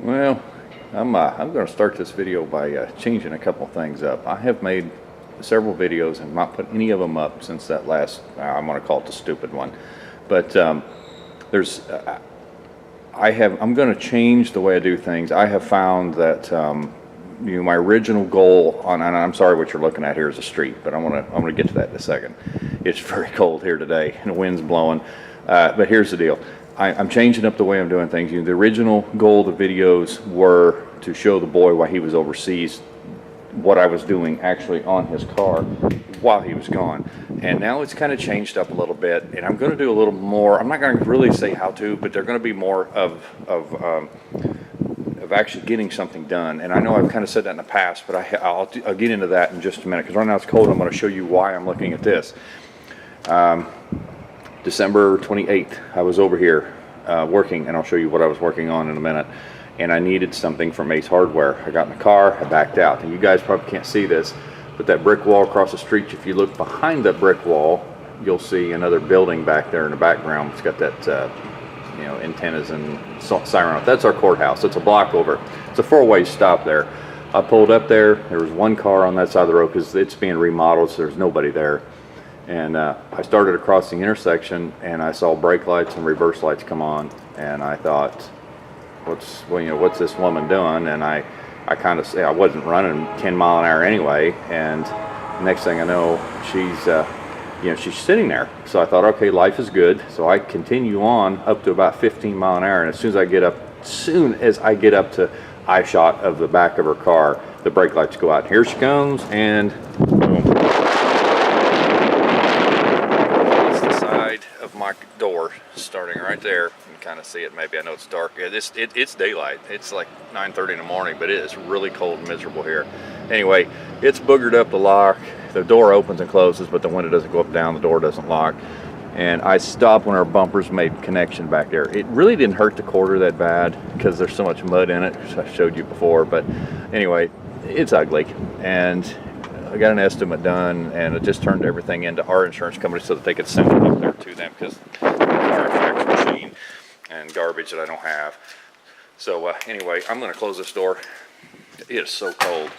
Well, I'm going to start this video by changing a couple things up. I have made several videos and not put any of them up since that last, I'm going to call it the stupid one. But there's, I'm going to change the way I do things. I have found that my original goal on, and I'm sorry what you're looking at here is a street, but I'm going to get to that in a second. It's very cold here today and the wind's blowing. But here's the deal. I'm changing up the way I'm doing things. The original goal of the videos were to show the boy while he was overseas what I was doing actually on his car while he was gone. And now it's kind of changed up a little bit, and I'm going to do a little more. I'm not going to really say how to, but they're going to be more of actually getting something done. And I know I've kind of said that in the past, but I'll get into that in just a minute, because right now it's cold. I'm going to show you why I'm looking at this. December 28th, I was over here working, and I'll show you what I was working on in a minute. And I needed something from Ace Hardware. I got in the car, I backed out. And you guys probably can't see this, but that brick wall across the street, if you look behind that brick wall, you'll see another building back there in the background. It's got that, antennas and siren. That's our courthouse. It's a block over. It's a four-way stop there. I pulled up there. There was one car on that side of the road because it's being remodeled, so there's nobody there. And I started across the intersection, and I saw brake lights and reverse lights come on, and I thought, what's this woman doing? And I kind of say I wasn't running 10 mile an hour anyway, and next thing I know, she's sitting there. So I thought, okay, life is good. So I continue on up to about 15 mile an hour, and as soon as I get up to eye shot of the back of her car, the brake lights go out. Here she comes, and boom. My door starting right there. You can kind of see it. Maybe I know it's dark. It's daylight. It's like 9:30 in the morning, but it is really cold and miserable here. Anyway, it's boogered up the lock. The door opens and closes, but the window doesn't go up and down. The door doesn't lock. And I stopped when our bumpers made connection back there. It really didn't hurt the quarter that bad because there's so much mud in it, as I showed you before. But anyway, it's ugly. And I got an estimate done, and it just turned everything into our insurance company so that they could send it up there to them, because fire fax machine and garbage that I don't have. So anyway, I'm going to close this door. It is so cold.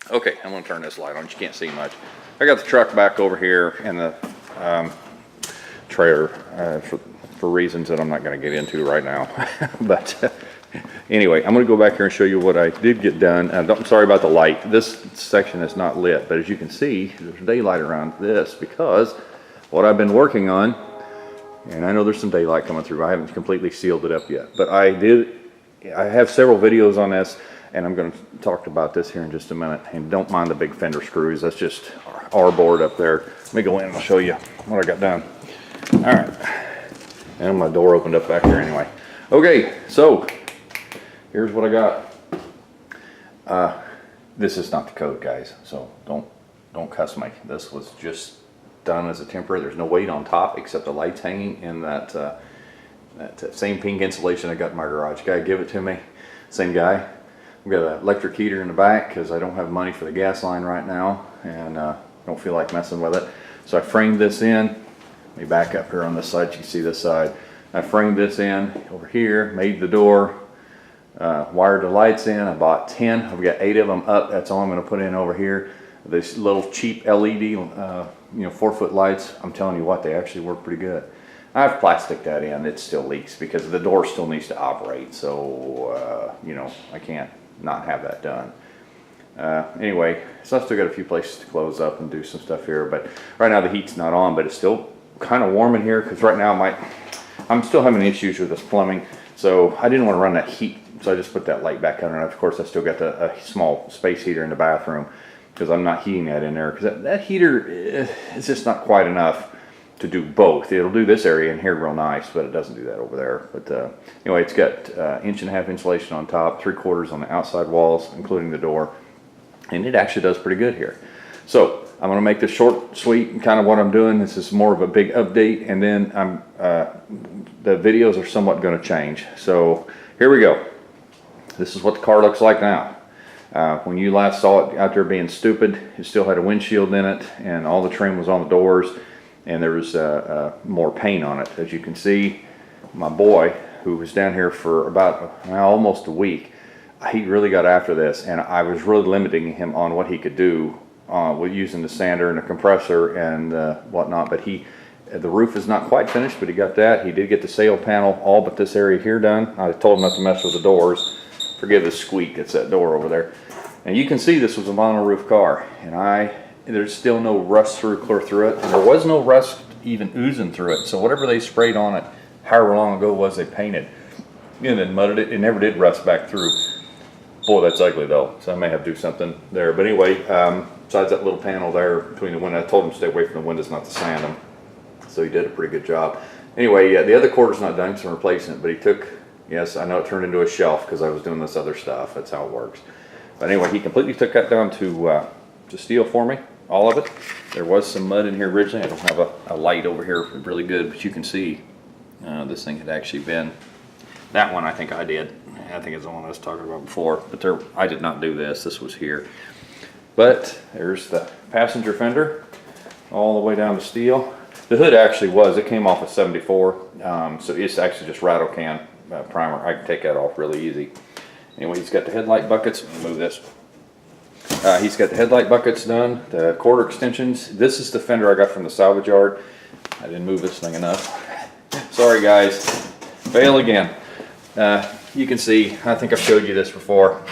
Okay, I'm going to turn this light on. You can't see much. I got the truck back over here and the trailer for reasons that I'm not going to get into right now. But anyway, I'm going to go back here and show you what I did get done. I'm sorry about the light. This section is not lit, but as you can see, there's daylight around this because what I've been working on, and I know there's some daylight coming through. I haven't completely sealed it up yet, but I have several videos on this, and I'm going to talk about this here in just a minute. And don't mind the big fender screws. That's just our board up there. Let me go in and I'll show you what I got done. All right. And my door opened up back there anyway. Okay, so here's what I got. This is not the code, guys, so don't cuss me. This was just done as a temporary. There's no weight on top except the lights hanging in that same pink insulation I got in my garage. Guy give it to me, same guy. We've got an electric heater in the back because I don't have money for the gas line right now, and don't feel like messing with it. So I framed this in. Let me back up here on this side. You can see this side. I framed this in over here, made the door, wired the lights in. I bought 10. I've got 8 of them up. That's all I'm going to put in over here. These little cheap LED, 4-foot lights. I'm telling you what, they actually work pretty good. I've plastic that in. It still leaks because the door still needs to operate. So, I can't not have that done. Anyway, so I've still got a few places to close up and do some stuff here. But right now the heat's not on, but it's still kind of warm in here because right now I'm still having issues with this plumbing. So I didn't want to run that heat. So I just put that light back on. And of course I still got a small space heater in the bathroom because I'm not heating that in there. Because that heater is just not quite enough to do both. It'll do this area in here real nice, but it doesn't do that over there. But anyway, it's got 1.5 inch insulation on top, 3/4 on the outside walls, including the door. And it actually does pretty good here. So I'm going to make this short, sweet, and kind of what I'm doing. This is more of a big update, and then the videos are somewhat going to change. So here we go. This is what the car looks like now. When you last saw it out there being stupid, it still had a windshield in it, and all the trim was on the doors, and there was more paint on it. As you can see, my boy, who was down here for about almost a week. He really got after this, and I was really limiting him on what he could do with using the sander and the compressor and whatnot. But the roof is not quite finished, but he got that. He did get the sail panel, all but this area here done. I told him not to mess with the doors. Forgive the squeak, it's that door over there. And you can see this was a vinyl roof car, and there's still no rust clear through it, and there was no rust even oozing through it. So whatever they sprayed on it, however long ago it was they painted, and then mudded it, it never did rust back through. Boy, that's ugly though, so I may have to do something there. But anyway, besides that little panel there between the window, I told him to stay away from the windows, not to sand them. So he did a pretty good job. Anyway, the other quarter's not done, so I'm replacing it. But he took, yes, I know it turned into a shelf because I was doing this other stuff. That's how it works. But anyway, he completely took that down to steel for me, all of it. There was some mud in here originally. I don't have a light over here really good, but you can see this thing had actually been, that one I think I did. I think it's the one I was talking about before, but I did not do this. This was here. But there's the passenger fender all the way down to steel. The hood actually it came off a 74, so it's actually just rattle can primer. I can take that off really easy. Anyway, he's got the headlight buckets. Let me move this. He's got the headlight buckets done, the quarter extensions. This is the fender I got from the salvage yard. I didn't move this thing enough. Sorry guys, fail again. You can see, I think I've showed you this before.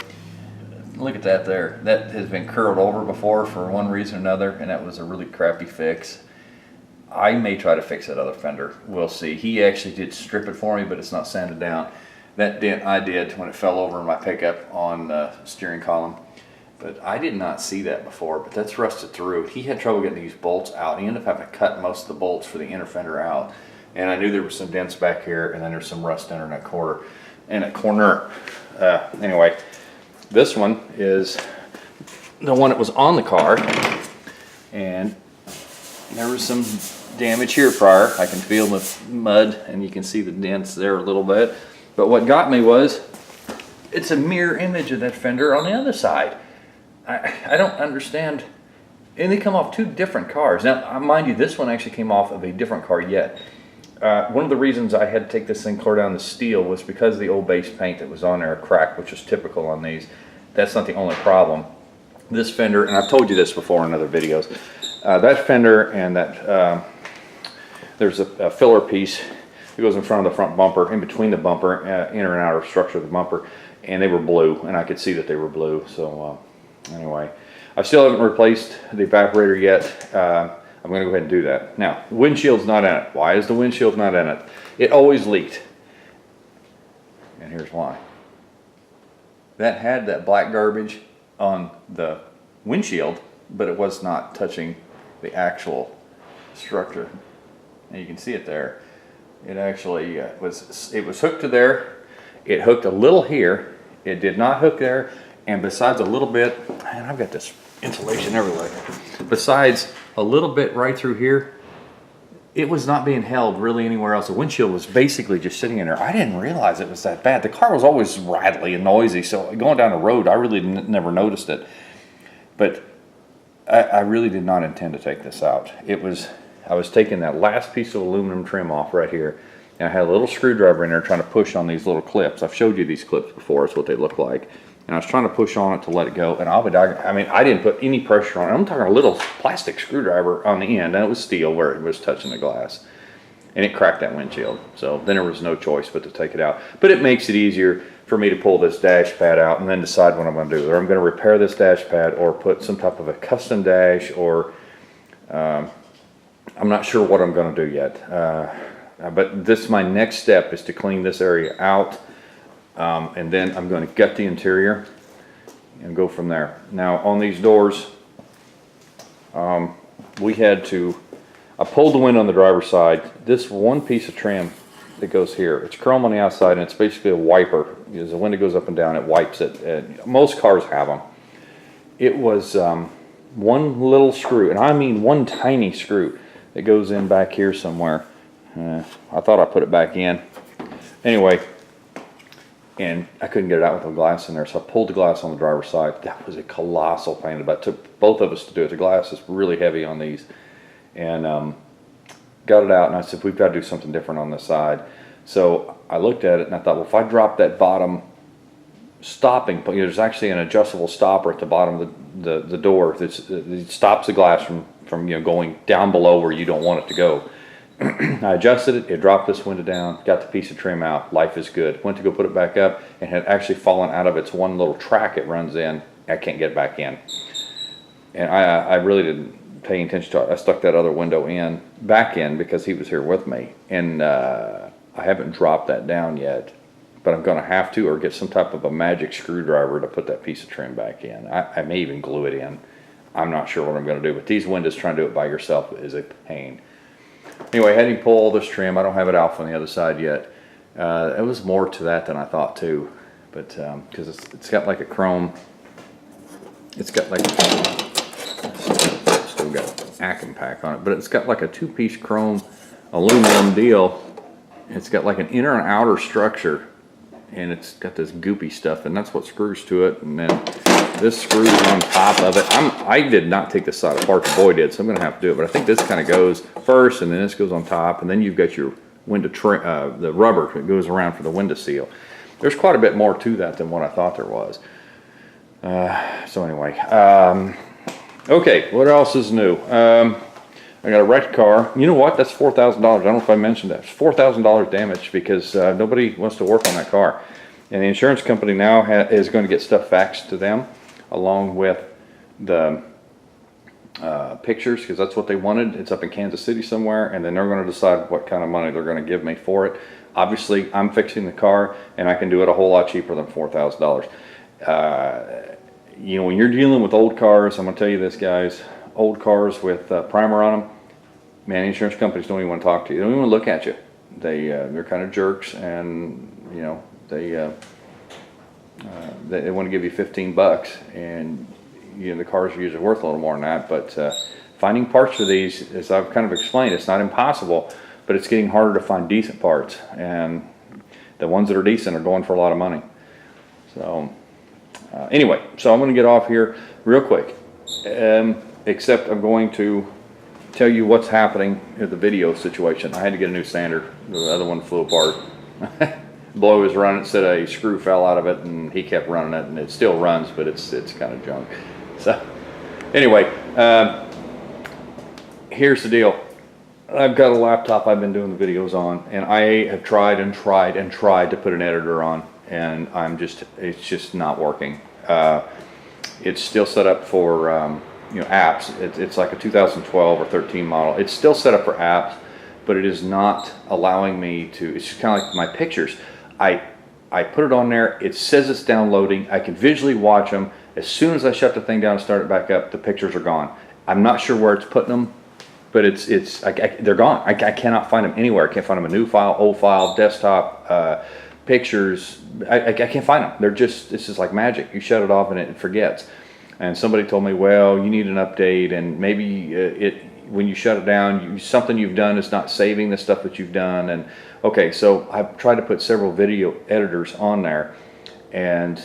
Look at that there. That has been curled over before for one reason or another, and that was a really crappy fix. I may try to fix that other fender. We'll see. He actually did strip it for me, but it's not sanded down. That dent I did when it fell over in my pickup on the steering column. But I did not see that before, but that's rusted through. He had trouble getting these bolts out. He ended up having to cut most of the bolts for the inner fender out. And I knew there were some dents back here, and then there's some rust under that corner. Anyway, this one is the one that was on the car, and there was some damage here prior. I can feel the mud, and you can see the dents there a little bit. But what got me was, it's a mirror image of that fender on the other side. I don't understand. And they come off two different cars. Now, mind you, this one actually came off of a different car yet. One of the reasons I had to take this thing clear down to steel was because of the old base paint that was on there cracked, which is typical on these. That's not the only problem. This fender, and I've told you this before in other videos, that fender and that, there's a filler piece that goes in front of the front bumper, in between the bumper, inner and outer structure of the bumper, and they were blue, and I could see that they were blue. So anyway, I still haven't replaced the evaporator yet. I'm going to go ahead and do that. Now, the windshield's not in it. Why is the windshield not in it? It always leaked. And here's why. That had that black garbage on the windshield, but it was not touching the actual structure. And you can see it there. It actually was hooked to there. It hooked a little here. It did not hook there. And besides a little bit, and I've got this insulation everywhere. Besides a little bit right through here, it was not being held really anywhere else. The windshield was basically just sitting in there. I didn't realize it was that bad. The car was always rattly and noisy, so going down the road, I really never noticed it. But I really did not intend to take this out. I was taking that last piece of aluminum trim off right here, and I had a little screwdriver in there trying to push on these little clips. I've showed you these clips before. It's what they look like. And I was trying to push on it to let it go, and I didn't put any pressure on it. I'm talking a little plastic screwdriver on the end, and it was steel where it was touching the glass. And it cracked that windshield. So then there was no choice but to take it out. But it makes it easier for me to pull this dash pad out and then decide what I'm going to do. Whether I'm going to repair this dash pad or put some type of a custom dash, or I'm not sure what I'm going to do yet. But this, my next step is to clean this area out. And then I'm going to gut the interior and go from there. Now on these doors, I pulled the window on the driver's side. This one piece of trim that goes here, it's chrome on the outside, and it's basically a wiper. As the window goes up and down, it wipes it. Most cars have them. It was one little screw, and I mean one tiny screw that goes in back here somewhere. I thought I put it back in. Anyway, and I couldn't get it out with the glass in there, so I pulled the glass on the driver's side. That was a colossal pain. It took both of us to do it. The glass is really heavy on these. And got it out, and I said, we've got to do something different on this side. So I looked at it and I thought, well, if I drop that bottom stopping, there's actually an adjustable stopper at the bottom of the door that stops the glass from going down below where you don't want it to go. I adjusted it, it dropped this window down, got the piece of trim out, life is good. Went to go put it back up and had actually fallen out of its one little track it runs in. I can't get it back in. And I really didn't pay attention to it. I stuck that other window back in because he was here with me. And I haven't dropped that down yet, but I'm gonna have to, or get some type of a magic screwdriver to put that piece of trim back in. I may even glue it in. I'm not sure what I'm gonna do, but these windows, trying to do it by yourself is a pain. Anyway, I had him pull all this trim. I don't have it out on the other side yet. It was more to that than I thought too, but because it's got like a chrome, it's got like, still got Acme pack on it, but it's got like a two-piece chrome aluminum deal. It's got like an inner and outer structure, and it's got this goopy stuff, and that's what screws to it. And then this screws on top of it. I did not take this side apart, the boy did, so I'm gonna have to do it. But I think this kind of goes first, and then this goes on top, and then you've got your window trim, the rubber that goes around for the window seal. There's quite a bit more to that than what I thought there was. So anyway, okay, what else is new? I got a wrecked car. You know what? That's $4,000. I don't know if I mentioned that. It's $4,000 damage because nobody wants to work on that car. And the insurance company now is going to get stuff faxed to them along with the pictures, because that's what they wanted. It's up in Kansas City somewhere, and then they're going to decide what kind of money they're going to give me for it. Obviously, I'm fixing the car, and I can do it a whole lot cheaper than $4,000. You know, when you're dealing with old cars, I'm going to tell you this, guys, old cars with primer on them, man, insurance companies don't even want to talk to you. They don't even want to look at you. They're kind of jerks, and you know they want to give you 15 bucks, and you know the cars are usually worth a little more than that. But finding parts for these, as I've kind of explained, it's not impossible, but it's getting harder to find decent parts, and the ones that are decent are going for a lot of money. So anyway, so I'm going to get off here real quick. Except I'm going to tell you what's happening in the video situation. I had to get a new sander. The other one flew apart. Blow was running, said a screw fell out of it, and he kept running it, and it still runs, but it's kind of junk. So anyway, here's the deal. I've got a laptop I've been doing the videos on, and I have tried and tried and tried to put an editor on, and it's just not working. It's still set up for you know, apps. It's like a 2012 or 13 model. It's still set up for apps, but it is not allowing me to. It's just kind of like my pictures. I put it on there. It says it's downloading. I can visually watch them. As soon as I shut the thing down and start it back up, the pictures are gone. I'm not sure where it's putting them, but they're gone. I cannot find them anywhere. I can't find them a new file, old file, desktop, pictures. I can't find them. It's just like magic. You shut it off and it forgets. And somebody told me, well, you need an update, and maybe when you shut it down, something you've done is not saving the stuff that you've done. And okay, so I've tried to put several video editors on there, and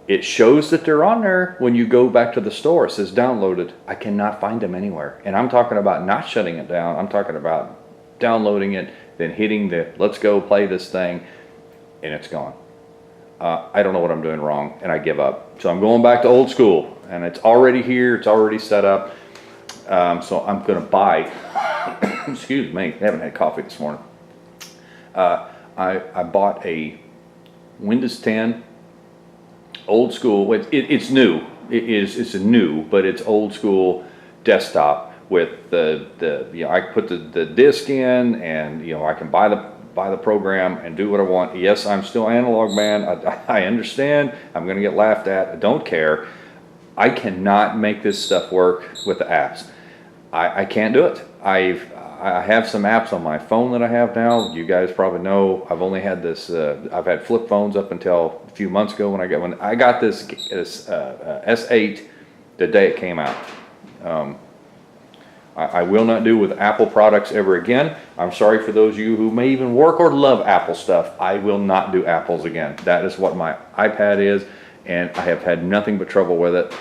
it shows that they're on there when you go back to the store. It says downloaded. I cannot find them anywhere. And I'm talking about not shutting it down. I'm talking about downloading it, then hitting the let's go play this thing, and it's gone. I don't know what I'm doing wrong, and I give up. So I'm going back to old school, and it's already here. It's already set up. So I'm going to buy, excuse me, I haven't had coffee this morning. I bought a Windows 10 old school. It's new. It's a new, but it's old school desktop with the you know, I put the disc in, and you know, I can buy the program and do what I want. Yes, I'm still analog, man. I understand. I'm going to get laughed at. I don't care. I cannot make this stuff work with the apps. I can't do it. I have some apps on my phone that I have now. You guys probably know I've only had this. I've had flip phones up until a few months ago when I got this S8 the day it came out. I will not do with Apple products ever again. I'm sorry for those of you who may even work or love Apple stuff. I will not do Apples again. That is what my iPad is, and I have had nothing but trouble with it.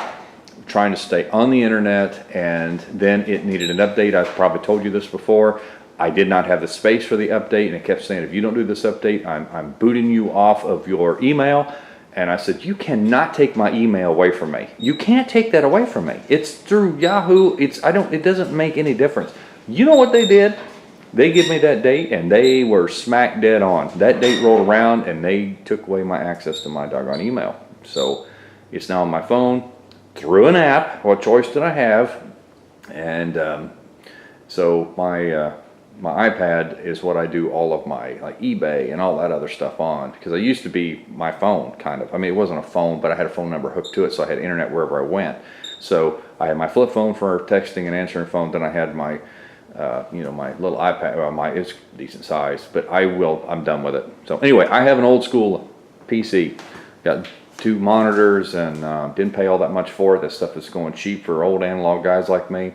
Trying to stay on the internet, and then it needed an update. I've probably told you this before. I did not have the space for the update, and it kept saying, if you don't do this update, I'm booting you off of your email. And I said, you cannot take my email away from me. You can't take that away from me. It's through Yahoo. It doesn't make any difference. You know what they did? They give me that date, and they were smack dead on. That date rolled around, and they took away my access to my doggone email. So it's now on my phone through an app. What choice did I have? And so my iPad is what I do all of my like eBay and all that other stuff on, because I used to be my phone kind of. I mean, it wasn't a phone, but I had a phone number hooked to it, so I had internet wherever I went. So I had my flip phone for texting and answering phone. Then I had my my little iPad. Well, it's decent size, but I'm done with it. So anyway, I have an old school PC. Got 2 monitors and didn't pay all that much for it. This stuff is going cheap for old analog guys like me.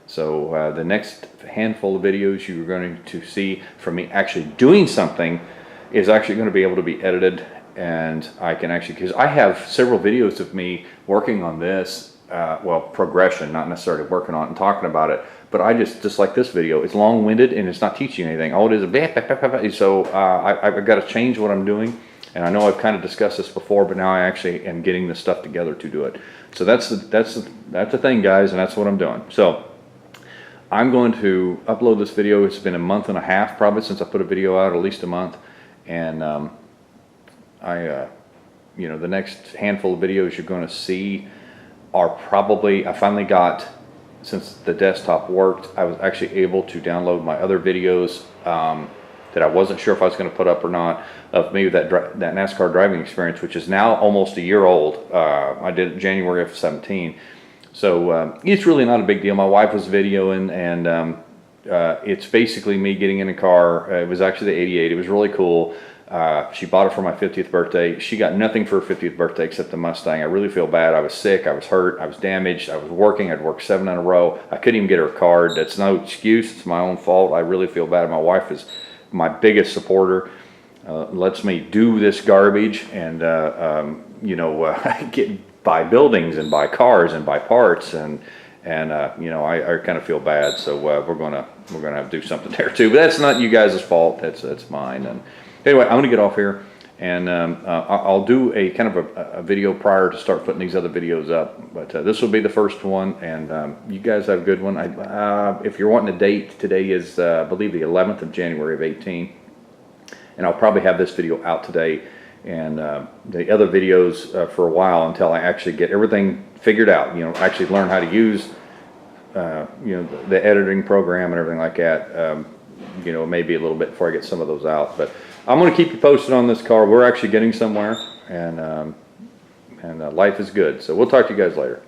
So the next handful of videos you're going to see from me actually doing something is actually going to be able to be edited, and I can actually, because I have several videos of me working on this, progression, not necessarily working on it and talking about it, but I just like this video, it's long-winded and it's not teaching you anything. All it is, so I've got to change what I'm doing, and I know I've kind of discussed this before, but now I actually am getting this stuff together to do it. So that's the thing, guys, and that's what I'm doing. So I'm going to upload this video. It's been a month and a half probably since I put a video out, at least a month. And the next handful of videos you're going to see are probably, I finally got, since the desktop worked, I was actually able to download my other videos that I wasn't sure if I was going to put up or not, of maybe that NASCAR driving experience, which is now almost a year old. I did it January of 17. So it's really not a big deal. My wife was videoing, and it's basically me getting in a car. It was actually the 88. It was really cool. She bought it for my 50th birthday. She got nothing for her 50th birthday except the Mustang. I really feel bad. I was sick. I was hurt. I was damaged. I was working. I'd worked 7 in a row. I couldn't even get her a card. That's no excuse. It's my own fault. I really feel bad. My wife is my biggest supporter. Lets me do this garbage and buy buildings and buy cars and buy parts, and I kind of feel bad. So we're gonna have to do something there too. But that's not you guys' fault. That's mine. And anyway, I'm gonna get off here, and I'll do a kind of a video prior to start putting these other videos up. But this will be the first one, and you guys have a good one. If you're wanting a date, today is I believe the 11th of January of 18, and I'll probably have this video out today, and the other videos for a while, until I actually get everything figured out. Actually learn how to use the editing program and everything like that. Maybe a little bit before I get some of those out. But I'm going to keep you posted on this car. We're actually getting somewhere, and life is good. So we'll talk to you guys later.